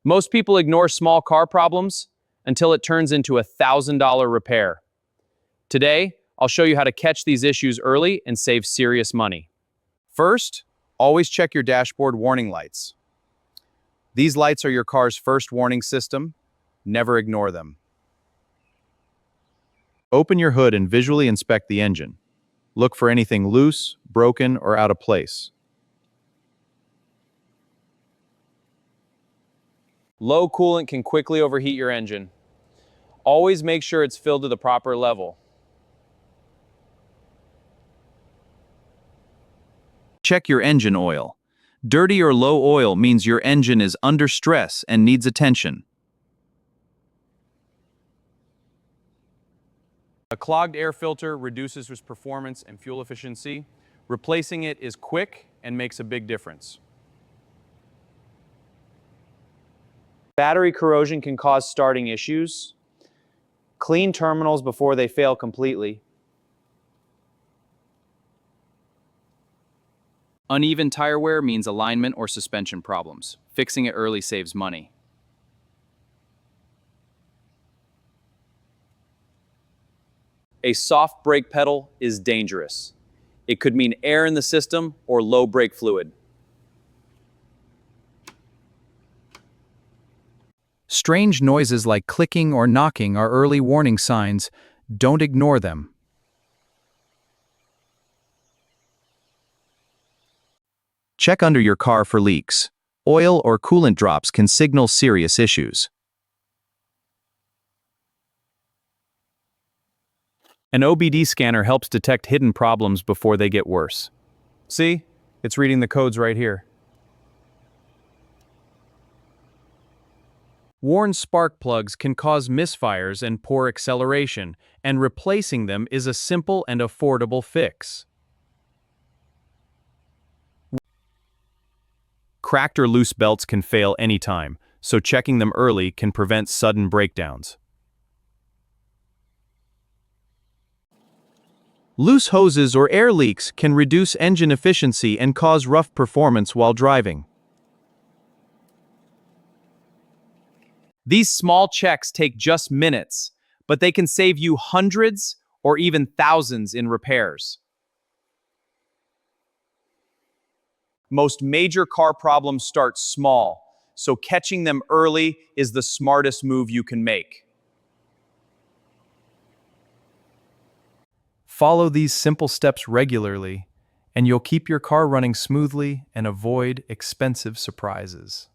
Most people ignore small car problems until it turns into a $1,000 repair. Today, I'll show you how to catch these issues early and save serious money. First, always check your dashboard warning lights. These lights are your car's first warning system. Never ignore them. Open your hood and visually inspect the engine. Look for anything loose, broken, or out of place. Low coolant can quickly overheat your engine. Always make sure it's filled to the proper level. Check your engine oil. Dirty or low oil means your engine is under stress and needs attention. A clogged air filter reduces its performance and fuel efficiency. Replacing it is quick and makes a big difference. Battery corrosion can cause starting issues. Clean terminals before they fail completely. Uneven tire wear means alignment or suspension problems. Fixing it early saves money. A soft brake pedal is dangerous. It could mean air in the system or low brake fluid. Strange noises like clicking or knocking are early warning signs. Don't ignore them. Check under your car for leaks. Oil or coolant drops can signal serious issues. An OBD scanner helps detect hidden problems before they get worse. See? It's reading the codes right here. Worn spark plugs can cause misfires and poor acceleration, and replacing them is a simple and affordable fix. Cracked or loose belts can fail anytime, so checking them early can prevent sudden breakdowns. Loose hoses or air leaks can reduce engine efficiency and cause rough performance while driving. These small checks take just minutes, but they can save you hundreds or even thousands in repairs. Most major car problems start small, so catching them early is the smartest move you can make. Follow these simple steps regularly, and you'll keep your car running smoothly and avoid expensive surprises.